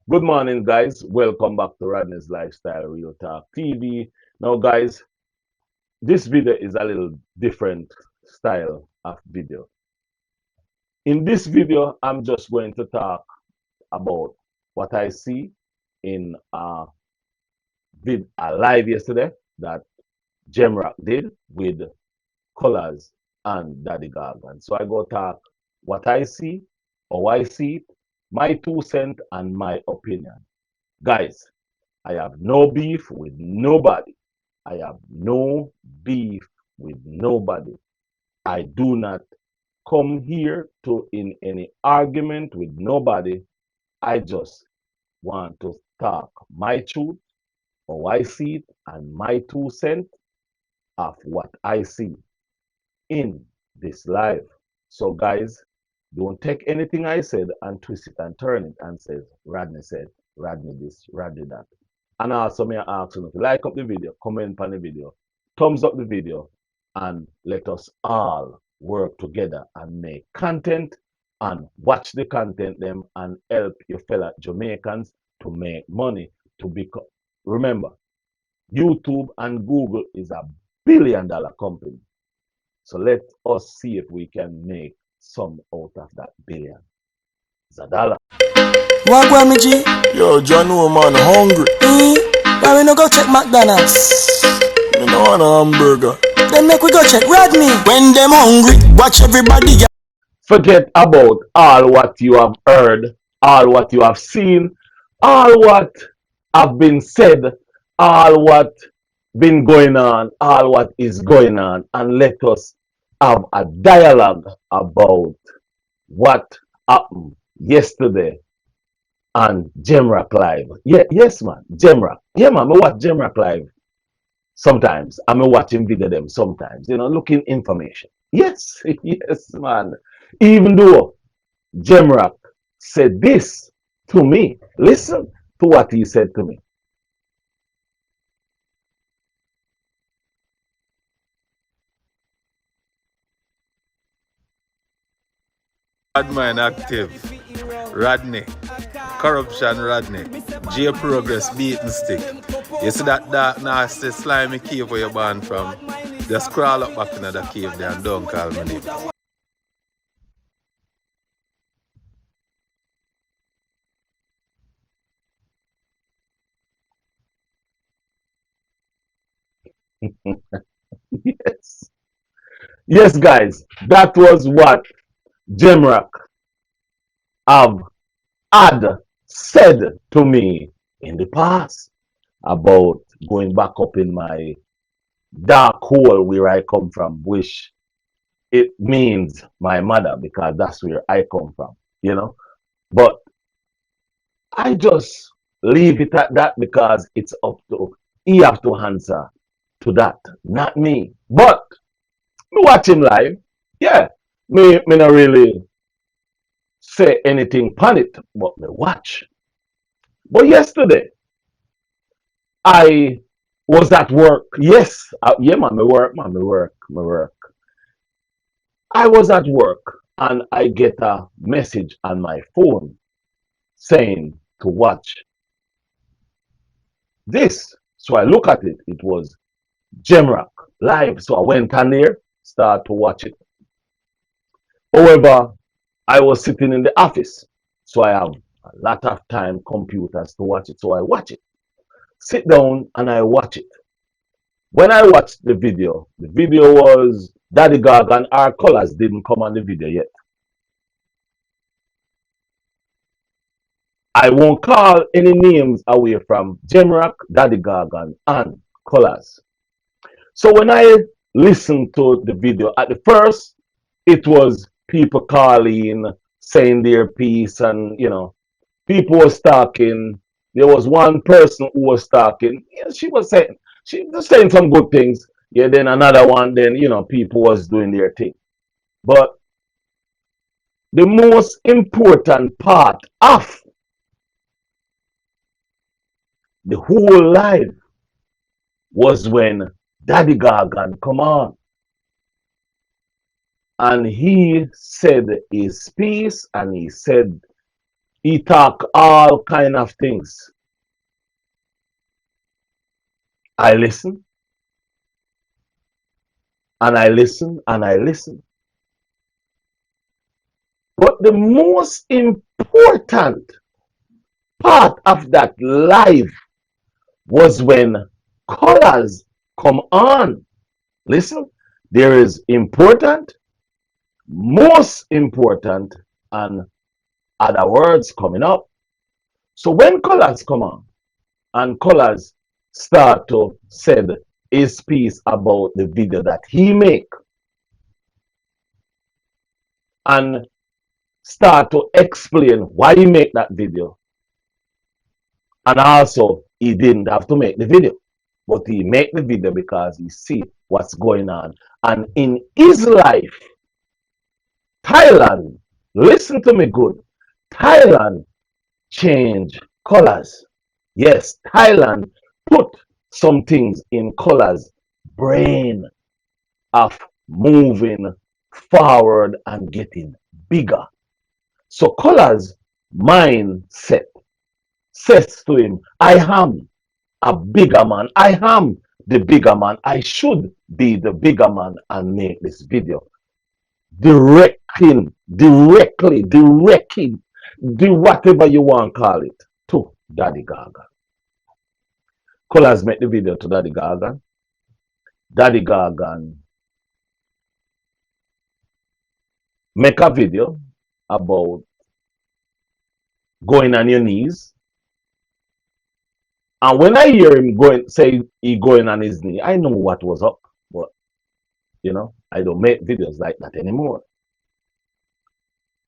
Good morning, guys. Welcome back to Rodney's Lifestyle Real Talk TV. Now, guys, this video is a little different style of video. In this video, I'm just going to talk about what I see in a live yesterday that Gemrock did with Colaz and Daddy Gargon. So I go talk what I see, how I see it, my 2 cents, and my opinion. Guys, I have no beef with nobody. I have no beef with nobody. I do not come here to in any argument with nobody. I just want to talk my truth, how I see it, and my 2 cents of what I see in this live. So, guys, don't take anything I said and twist it and turn it and said, Rodney this, Rodney that. And also, may I ask you to like up the video, comment on the video, thumbs up the video, and let us all work together and make content and watch the content them and help your fellow Jamaicans to make money to become. Remember, YouTube and Google is a $1 billion company. So let us see if we can make some out of that billion. It's a dollar. What go me G? Yo, John, no man, hungry. Why we no go check McDonald's? Me no want a hamburger. Then make we go check Rodney. When them hungry, watch everybody. Forget about all what you have heard, all what you have seen, all what have been said, all what been going on, all what is going on, and let us have a dialogue about what happened yesterday on Gemrock Live. Yeah, yes, man, Gemrock. Yeah, man, I watch Gemrock Live sometimes. I'm watching video them sometimes, looking information. Yes, yes, man. Even though Gemrock said this to me, listen to what he said to me. Bad man active. Rodney. Corruption Rodney. J Progress beating stick. You see that dark nasty slimy cave where you're born from? Just crawl up back into the cave there and don't call me name. Yes. Yes, guys, that was what Gemrock have had said to me in the past about going back up in my dark hole where I come from, which it means my mother because that's where I come from. But I just leave it at that because it's up to he have to answer to that, not me. But me watch him live. Yeah, me not really say anything upon it, but me watch. But yesterday I was at work. Yes, yeah, man, me work. I was at work and I get a message on my phone saying to watch this. So I look at it. It was Gemrock live. So I went on there, start to watch it. However, I was sitting in the office, so I have a lot of time computers to watch it. So I watch it. Sit down and I watch it. When I watched the video was Daddy Gargon. Our colors didn't come on the video yet. I won't call any names away from Gemrock, Daddy Gargon, and Colaz. So when I listened to the video, at the first, it was people calling, saying their piece, and people was talking. There was one person who was talking. Yeah, she was saying some good things. Yeah, then another one, then people was doing their thing. But the most important part of the whole life was when Daddy Gargan come on and he said his piece and he said He talk all kind of things. I listen and I listen and I listen. But the most important part of that live was when colors come on. Listen, there is important, most important, and other words coming up. So when colors come on and colors start to send his piece about the video that he make and start to explain why he make that video, and also he didn't have to make the video, but he make the video because he see what's going on. And in his life, Thailand, listen to me good, Thailand change colors. Yes, Thailand put some things in colors brain of moving forward and getting bigger. So colors mindset says to him, I am a bigger man. I am the bigger man. I should be the bigger man and make this video. Directly, do whatever you want to call it to Daddy Gargon. Colors make the video to Daddy Gargon. Daddy Gargon make a video about going on your knees. And when I hear him going, say he going on his knee, I know what was up. But I don't make videos like that anymore.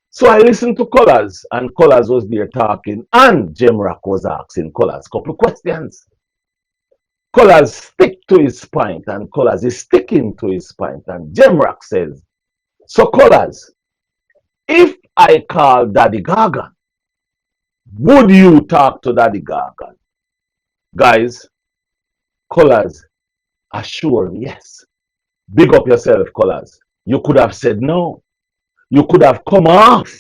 So I listened to Colors, and Colors was there talking, and Jemrock was asking Colors a couple of questions. Colors stick to his point, and Colors is sticking to his point, and Jemrock says, so Colors, if I call Daddy Gargon, would you talk to Daddy Gargon? Guys, Colors assure yes. Big up yourself, Colors. You could have said no. You could have come off.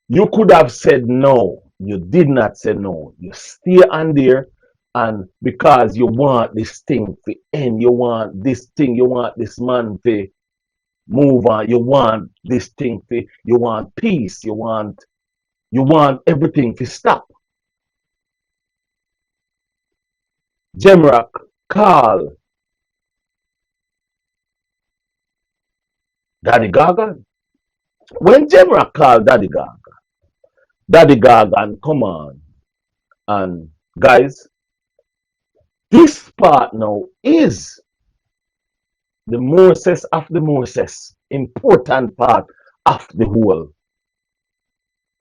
You could have said no. You did not say no. You stay on there, and because you want this thing to end, you want this thing, you want this man to move on, you want this thing to, you want peace, you want everything to stop. Jemrock call Daddy Gargon. When Jemrock called Daddy Gargon come on. And guys, this part now is the Moses of the Moses, important part of the whole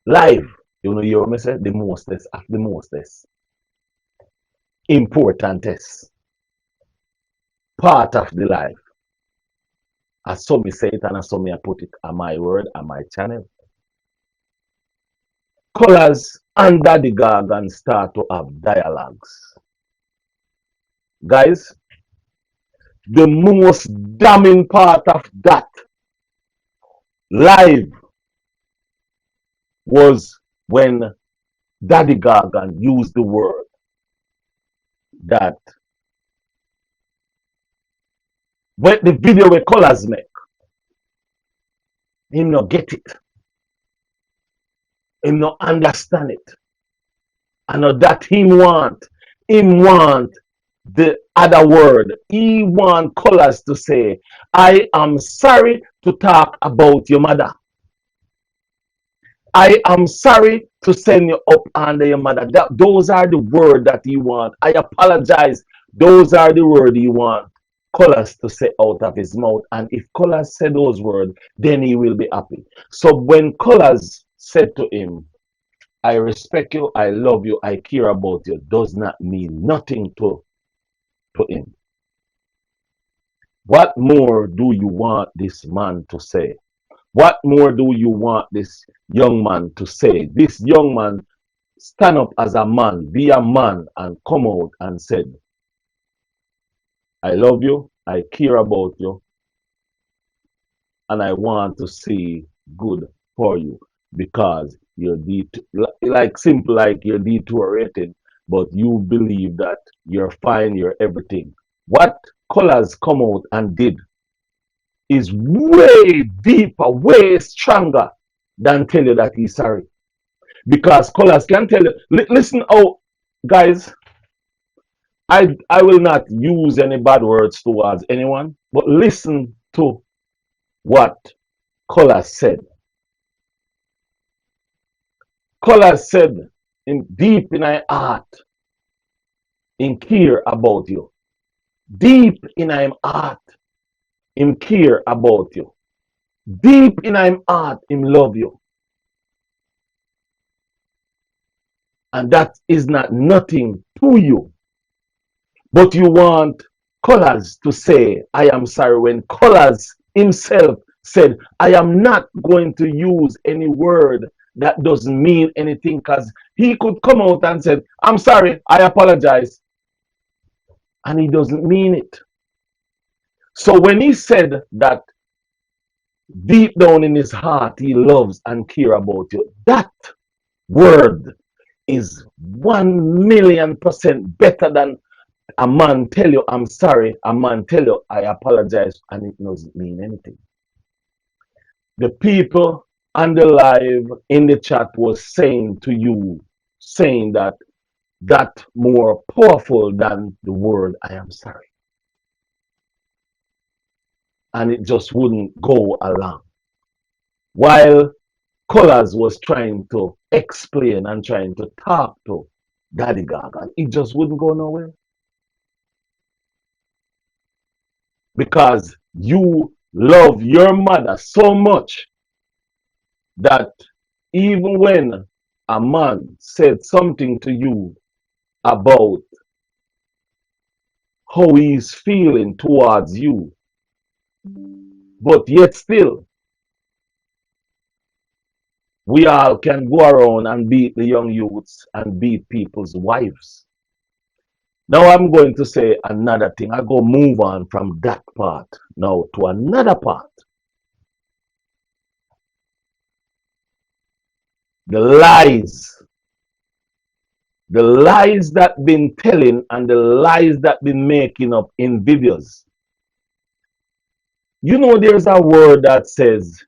life. You hear me say? The Moses of the Moses. Importantest part of the life. As some say it and as some I put it on my word, on my channel. Colors under the Gargon start to have dialogues. Guys, the most damning part of that live was when Daddy Gargon used the word that when the video with Colors make, him not get it. Him not understand it. And that him want the other word. He want Colors to say, I am sorry to talk about your mother. I am sorry to send you up under your mother. Those are the words that he want. I apologize. Those are the words he want Colors to say out of his mouth. And if Colors said those words, then he will be happy. So when Colors said to him, I respect you, I love you, I care about you, does not mean nothing to him. What more do you want this man to say? What more do you want this young man to say? This young man stand up as a man, be a man, and come out and said, I love you, I care about you, and I want to see good for you because you're like simple like you're deteriorating, but you believe that you're fine, you're everything. What Colors come out and did is way deeper, way stronger than tell you that he's sorry. Because Colors can tell you, listen, oh, guys, I will not use any bad words towards anyone, but listen to what Colors said. Colors said, in deep in my heart, in care about you. Deep in my heart, in care about you. Deep in my heart, in love you. And that is not nothing to you. But you want Colors to say, I am sorry, when Colors himself said, I am not going to use any word that doesn't mean anything, because he could come out and say, I'm sorry, I apologize. And he doesn't mean it. So when he said that deep down in his heart he loves and care about you, that word is 1,000,000% better than a man tell you I'm sorry, a man tell you I apologize, and it doesn't mean anything. The people on the live in the chat was saying to you, saying that that more powerful than the word I am sorry. And it just wouldn't go along. While Colors was trying to explain and trying to talk to Daddy Gargon, it just wouldn't go nowhere. Because you love your mother so much that even when a man said something to you about how he's feeling towards you, but yet still, we all can go around and beat the young youths and beat people's wives. Now I'm going to say another thing. I go move on from that part now to another part. The lies. The lies that been telling and the lies that been making up in videos. You know there's a word that says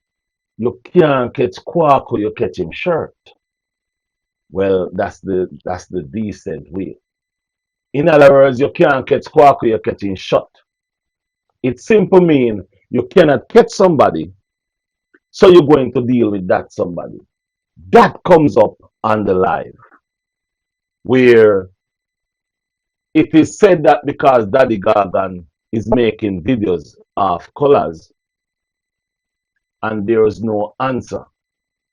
you can't catch quack or you catch him shirt. Well, that's the decent way. In other words, you can't catch quack or you catch him shut. It simply means you cannot catch somebody, so you're going to deal with that somebody. That comes up on the live, where it is said that because Daddy Gargon is making videos of Colors and there is no answer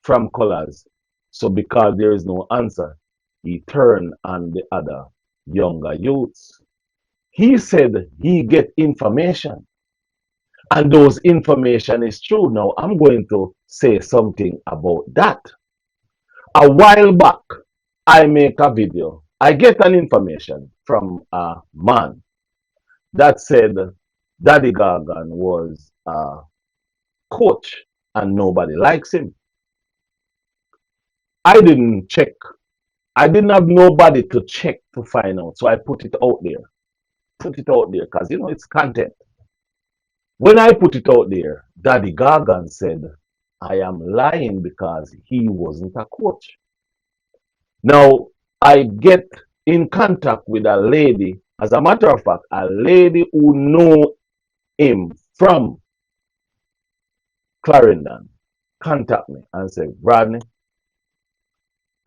from Colors, so because there is no answer, he turned on the other younger youths. He said he get information, and those information is true. Now I'm going to say something about that. A while back, I make a video. I get an information from a man that said Daddy Gargon was a coach and nobody likes him. I didn't check. I didn't have nobody to check to find out. So I put it out there. Put it out there because it's content. When I put it out there, Daddy Gargon said, I am lying because he wasn't a coach. Now, I get in contact with a lady, as a matter of fact, a lady who know him from Clarendon, contact me and say, Rodney,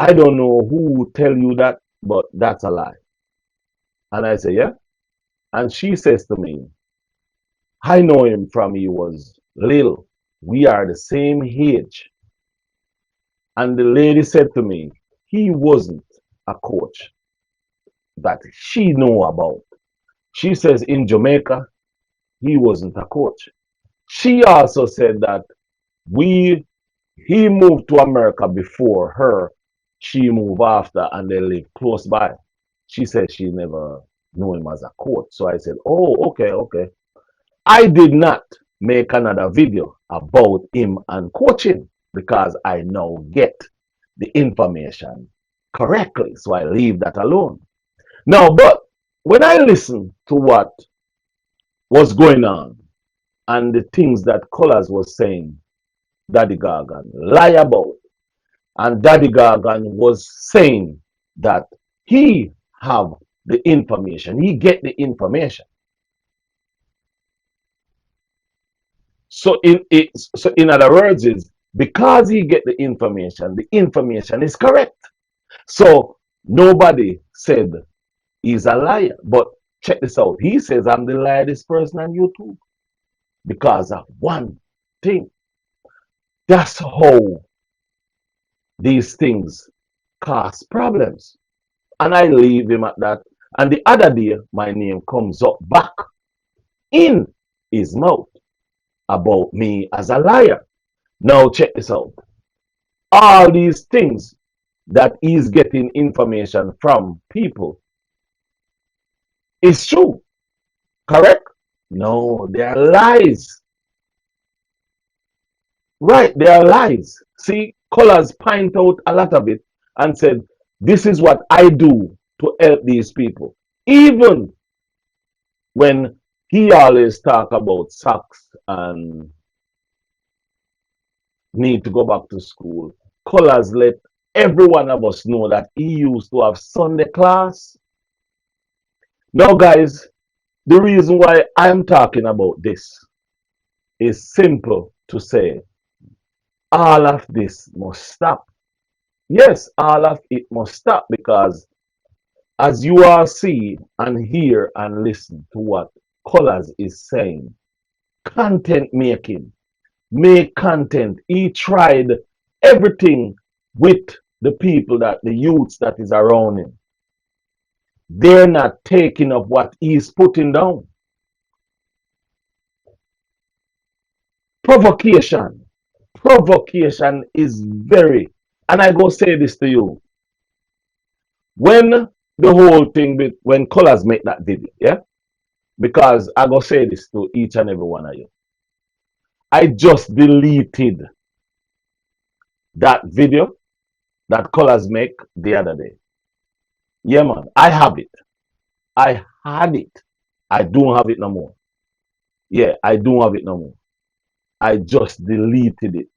I don't know who tell you that, but that's a lie. And I say, yeah. And she says to me, I know him from he was little. We are the same age. And the lady said to me, he wasn't a coach that she know about. She says in Jamaica, he wasn't a coach. She also said that he moved to America before her. She moved after and they live close by. She said she never knew him as a coach. So I said, oh, okay, okay. I did not make another video about him and coaching because I now get the information correctly. So I leave that alone. Now, but when I listen to what was going on and the things that Colaz was saying, Daddy Gargon lie about, and Daddy Gargon was saying that he have the information, he get the information. So in other words is because he get the information is correct. So nobody said he's a liar. But check this out. He says I'm the liarest person on YouTube because of one thing. That's how these things cause problems. And I leave him at that. And the other day, my name comes up back in his mouth about me as a liar. Now, check this out. All these things that he's getting information from people is true, correct? No, they are lies. Right, they are lies. See, Colaz point out a lot of it and said, this is what I do to help these people. Even when he always talk about socks and need to go back to school, Colaz let every one of us know that he used to have Sunday class. Now, guys, the reason why I'm talking about this is simple to say all of this must stop. Yes, all of it must stop because as you all see and hear and listen to what Colaz is saying, content making, make content. He tried everything with the people that the youths that is around him. They're not taking up what he's putting down. Provocation. Provocation is very, and I go say this to you. When the whole thing with when Colaz make that video, yeah? Because I go say this to each and every one of you. I just deleted that video that Colaz make the other day. Yeah, man, I have it. I had it. I don't have it no more. Yeah, I don't have it no more. I just deleted it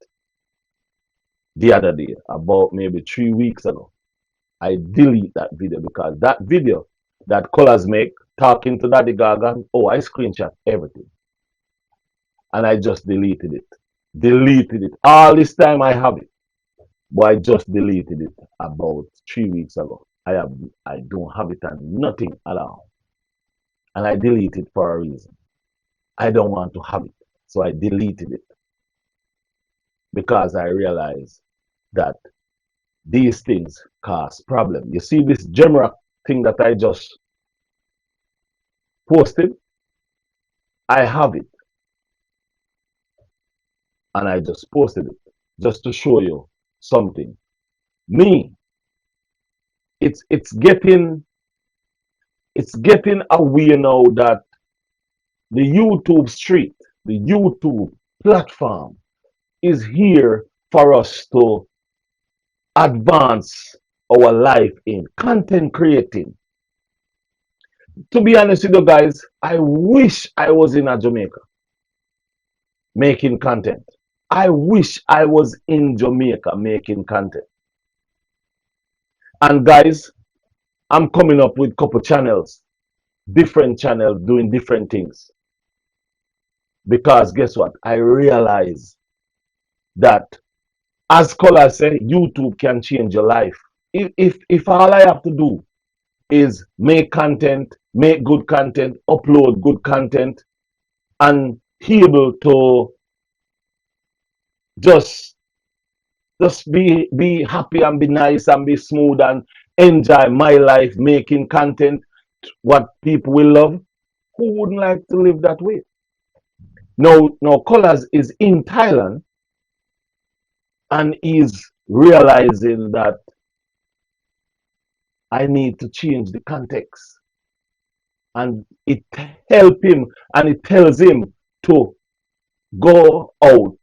the other day, about maybe 3 weeks ago. I delete that video because that video that Colaz make talking to Daddy Gargon, oh, I screenshot everything. And I just deleted it. Deleted it. All this time I have it. But I just deleted it about 3 weeks ago. I don't have it on nothing at all. And I deleted it for a reason. I don't want to have it. So I deleted it. Because I realized that these things cause problem. You see this Gemra thing that I just posted? I have it. And I just posted it just to show you something. Me, it's getting aware now that the YouTube street, the YouTube platform is here for us to advance our life in content creating. To be honest with you guys, I wish I was in a Jamaica making content. I wish I was in Jamaica making content. And guys, I'm coming up with a couple channels, different channels doing different things. Because guess what? I realize that, as Colaz said, YouTube can change your life. If all I have to do is make content, make good content, upload good content, and be able to just be happy and be nice and be smooth and enjoy my life making content what people will love, who wouldn't like to live that way? Now Colaz is in Thailand and is realizing that I need to change the context. And it helps him and it tells him to go out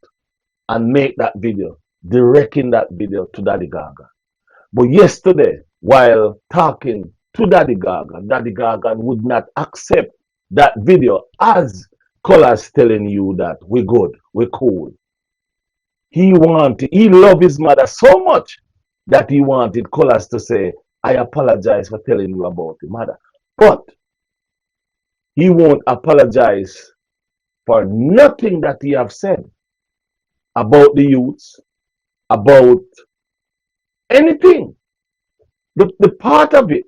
and make that video. directing that video to Daddy Gargon. But yesterday, while talking to Daddy Gargon would not accept that video as Colaz telling you that we're good, we're cool. He loved his mother so much that he wanted Colaz to say, I apologize for telling you about your mother. But he won't apologize for nothing that he have said about the youths, about anything. The part of it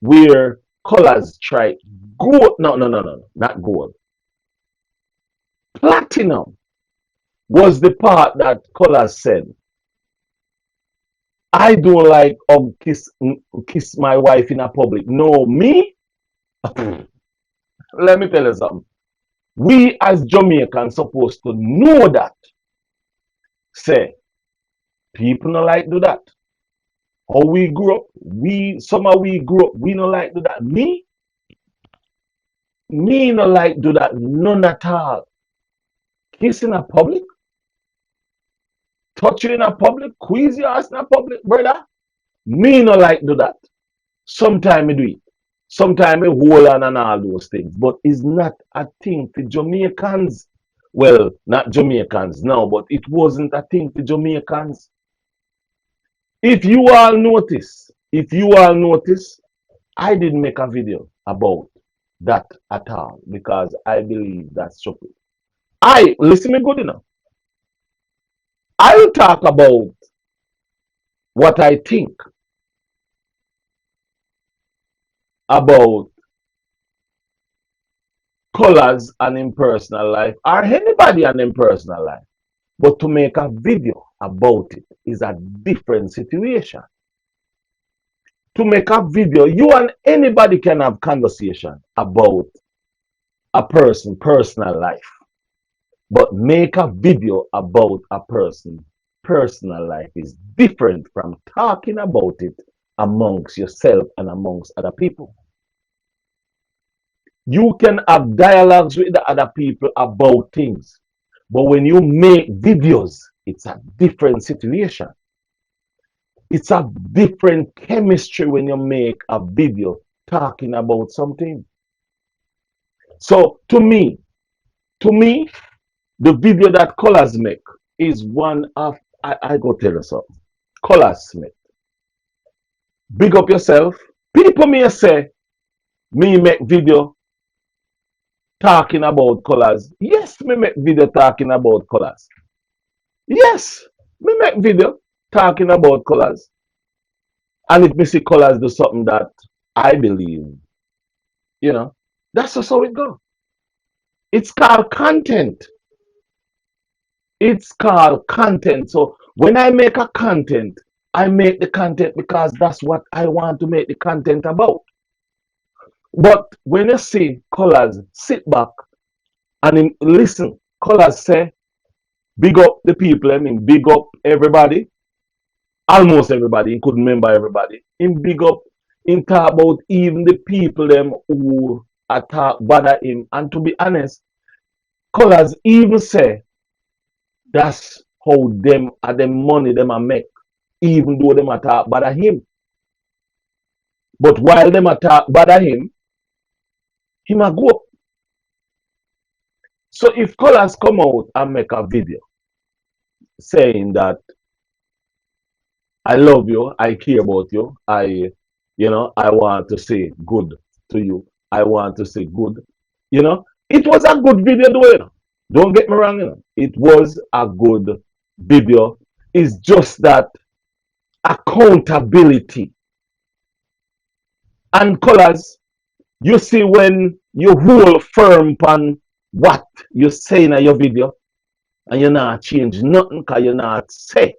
where Colaz tried gold, no, not gold. Platinum was the part that Colaz said, I don't like kiss my wife in a public. No, me? Let me tell you something. We as Jamaicans supposed to know that. Say, people don't like do that. How we grew up, somehow we grew up, we don't like do that. Me no like do that none at all. Kiss in a public, touch you in a public, squeeze your ass in a public, brother. Me no like do that. Sometimes I do it. Sometimes I hold on and all those things. But it's not a thing for Jamaicans. Well, not Jamaicans now, but it wasn't a thing for Jamaicans. If you all notice, I didn't make a video about that at all because I believe that's stupid. Listen me good enough. I will talk about what I think about Colaz and in personal life or anybody and in personal life. But to make a video about it is a different situation. To make a video, you and anybody can have conversation about a person personal life. But make a video about a person personal life is different from talking about it amongst yourself and amongst other people. You can have dialogues with the other people about things, but when you make videos, it's a different situation. It's a different chemistry when you make a video talking about something. So to me, the video that Colaz make is one of I go tell you something. Colaz Smith. Big up yourself. People may say me make video talking about Colaz. Yes, me make video talking about Colaz. Yes, me make video talking about Colaz. And if me see Colaz do something that I believe, that's just how it goes. It's called content. It's called content. So when I make a content, I make the content because that's what I want to make the content about. But when you see Colaz sit back and listen, Colaz say, big up the people, big up everybody, almost everybody, he couldn't remember everybody. In big up, in talk about even the people them who attack bother him. And to be honest, Colaz even say that's how them money them a make, even though them attack bother him. But while them attack bother him a go up. So if Colaz come out and make a video saying that I love you, I care about you, I want to say good to you, I want to say good, it was a good video though. Don't get me wrong, it was a good video. It's just that accountability. And Colaz, you see when you hold firm on what you say in your video and you not change nothing because you not say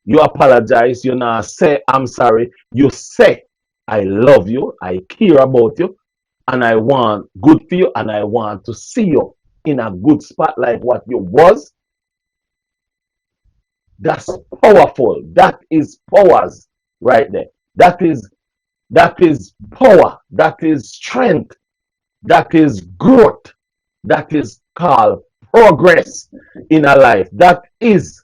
you apologize, you not say I'm sorry, you say I love you, I care about you, and I want good for you, and I want to see you in a good spot like what you was. That's powerful. That is powers right there. That is power. That is strength. That is growth. That is called progress in a life. That is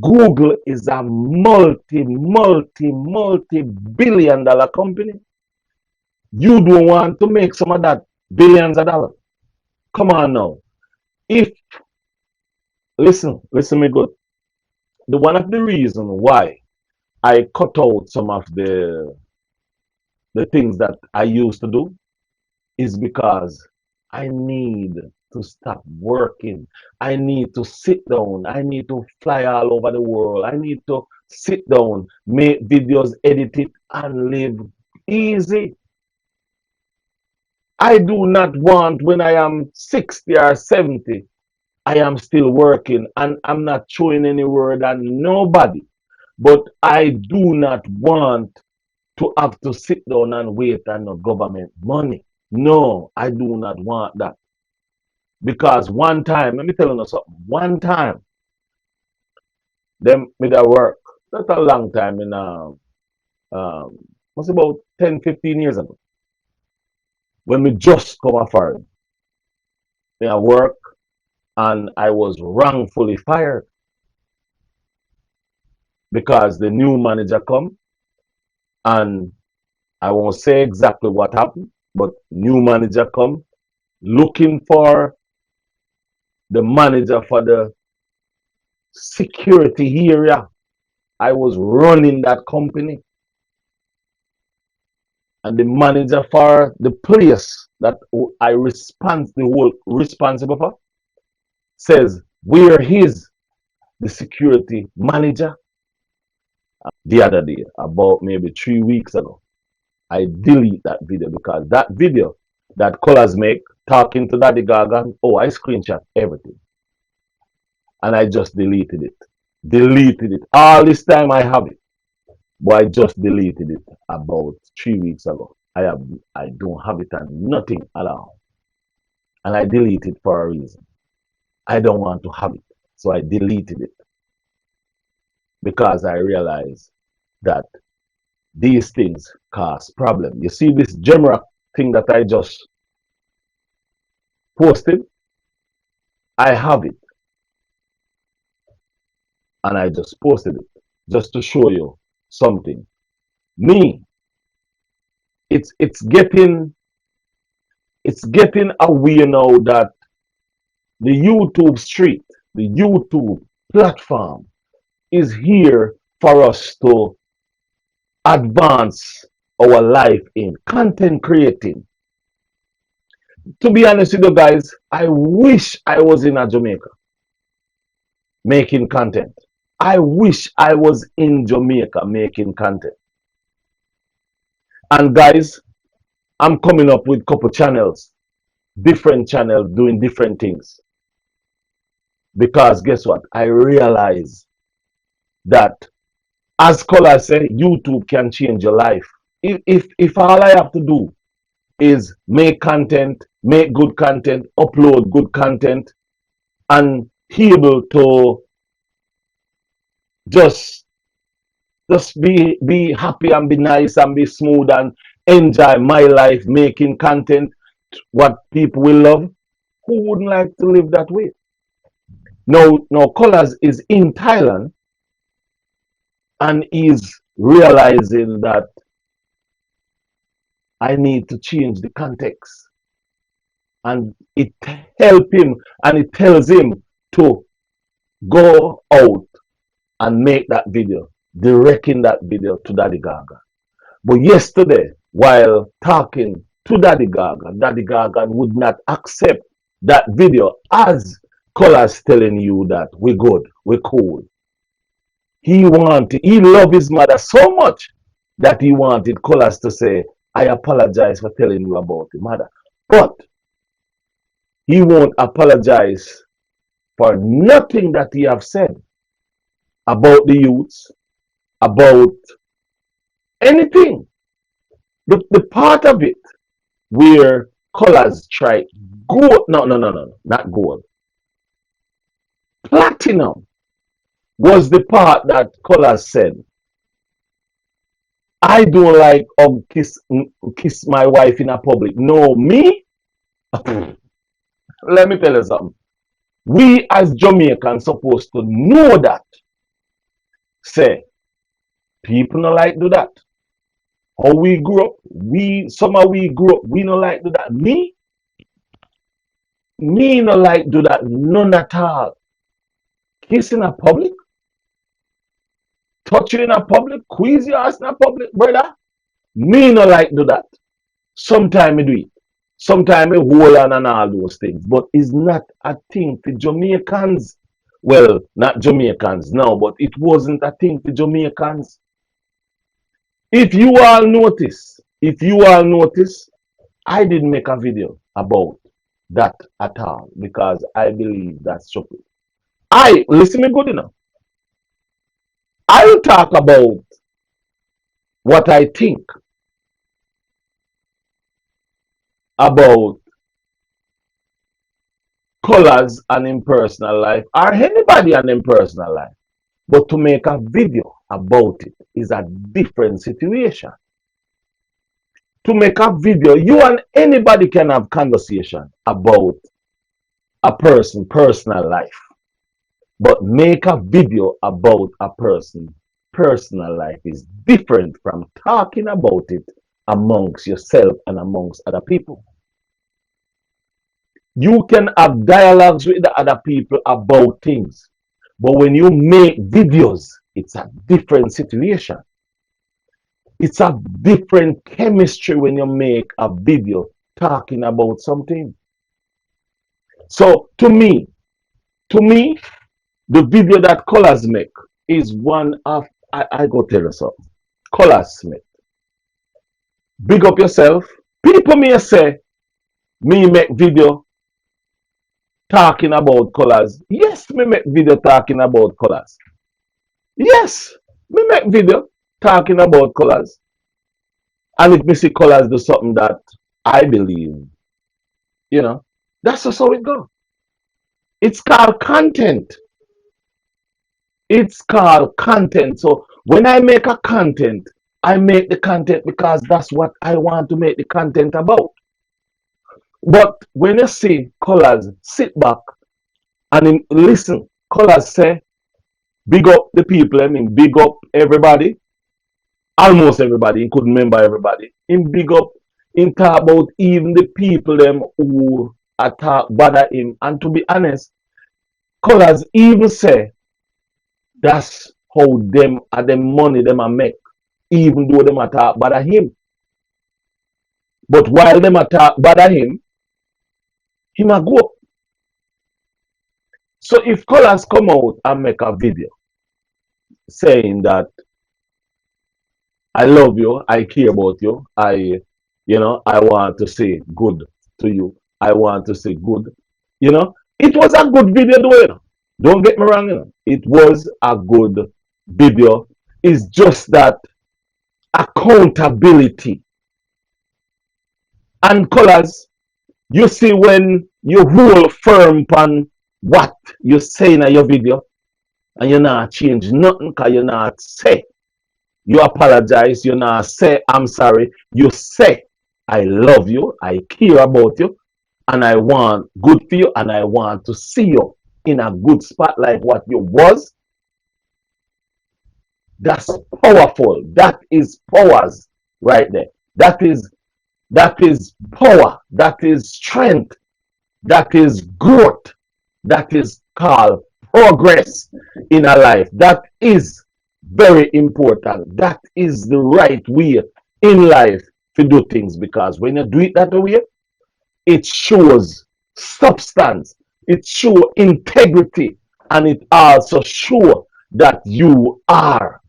Google is a multi-billion-dollar company. You don't want to make some of that billions of dollars. Come on now. If listen me good. The one of the reason why I cut out some of the things that I used to do is because I need to stop working. I need to sit down. I need to fly all over the world. I need to sit down, make videos, edit it, and live easy. I do not want when I am 60 or 70, I am still working and I'm not showing any word on nobody. But I do not want to have to sit down and wait on the government money. No, I do not want that. Because one time, let me tell you something. One time, them with a work, that's a long time in um what's about 10, 15 years ago. When we just come off foreign, in a work and I was wrongfully fired because the new manager come and I won't say exactly what happened, but new manager come looking for the manager for the security area. I was running that company and the manager for the place that the whole responsible for says where is the security manager. The other day, about maybe 3 weeks ago, I delete that video because that video that Colaz make talking to Daddy Gargon, oh, I screenshot everything and I just deleted it. Deleted it. All this time I have it, but I just deleted it about 3 weeks ago. I don't have it on nothing at all, and I deleted it for a reason. I don't want to have it, so I deleted it because I realized that these things cause problem. You see this Gemra thing that I just posted? I have it and I just posted it just to show you something. Me, it's getting aware now that the YouTube street, the YouTube platform is here for us to advance our life in content creating. To be honest with you guys, I wish I was in a Jamaica making content. I wish I was in Jamaica making content. And guys, I'm coming up with couple channels, different channels doing different things. Because guess what? I realize that as scholars say, YouTube can change your life. If all I have to do is make content, make good content, upload good content, and be able to just be happy and be nice and be smooth and enjoy my life making content what people will love, who wouldn't like to live that way? Now Colaz is in Thailand and is realizing that I need to change the context. And it help him and it tells him to go out and make that video, directing that video to Daddy Gargon. But yesterday, while talking to Daddy Gargon would not accept that video as Colaz telling you that we're good, we're cool. He loved his mother so much that he wanted Colaz to say, I apologize for telling you about your mother. But he won't apologize for nothing that he have said about the youths, about anything. The part of it where Colaz tried gold, no, not gold. Platinum was the part that Colaz said, I don't like kiss my wife in a public. No, me? Let me tell you something. We as Jamaicans supposed to know that. say people no like do that. How we grew up, some of we grew up, we no like do that. Me no like do that none at all. Kiss in a public, touch you in a public, squeeze your ass in a public, brother. Me no like do that. Sometimes I do it. Sometimes I hold on and all those things. But it's not a thing for Jamaicans. Well, not Jamaicans now, but it wasn't a thing for Jamaicans. If you all notice, I didn't make a video about that at all because I believe that's stupid. I listen me good enough. I'll talk about what I think about colors and impersonal life or anybody and impersonal life. But to make a video about it is a different situation. To make a video, you and anybody can have conversation about a person personal life. But make a video about a person personal life is different from talking about it amongst yourself and amongst other people. You can have dialogues with the other people about things, but when you make videos, it's a different situation. It's a different chemistry when you make a video talking about something. So to me, the video that Colaz make is one of I go tell you something. Colaz Smith. Big up yourself. People may say me make video talking about colors. Yes, me make video talking about colors. Yes, me make video talking about colors. And if me see colors do something that I believe, you know, that's just how it goes. It's called content. It's called content. So when I make a content, I make the content because that's what I want to make the content about. But when you see colors sit back and listen, colors say, big up the people, I mean, big up everybody, almost everybody, he couldn't remember everybody. In big up, in talk about even the people them who attack bother him. And to be honest, colors even say that's how them are the money them a make, even though them attack bother him. But while them attack bother him a go up. So if colors come out and make a video saying that I love you, I care about you, I want to say good to you, I want to say good, it was a good video though, Don't get me wrong, it was a good video. It's just that accountability and colors, you see when you hold firm on what you say in your video and you not change nothing because you not say you apologize, you not say I'm sorry, you say I love you, I care about you, and I want good for you, and I want to see you in a good spot like what you was. That's powerful. That is powers right there. That is power. That is strength. That is growth. That is called progress in a life. That is very important. That is the right way in life to do things, because when you do it that way, it shows substance, it shows integrity, and it also shows that you are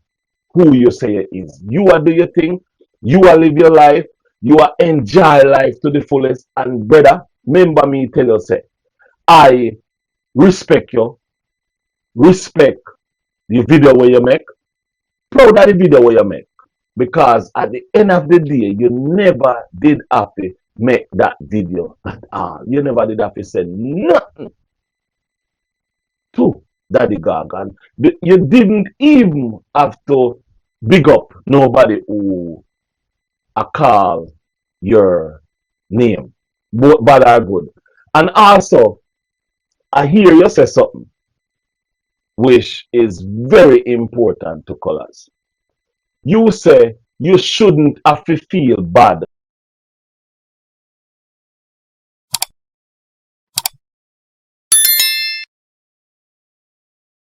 who you say it is. You are do your thing, you are live your life, you are enjoy life to the fullest. And brother, remember me tell you, say, I respect you, respect the video where you make, proud of the video where you make. Because at the end of the day, you never did have to make that video at all. You never did have to say nothing to Daddy Gargon. You didn't even have to big up nobody who call your name. Both bad or good. And also, I hear you say something. which is very important to Colaz. You say you shouldn't have to feel bad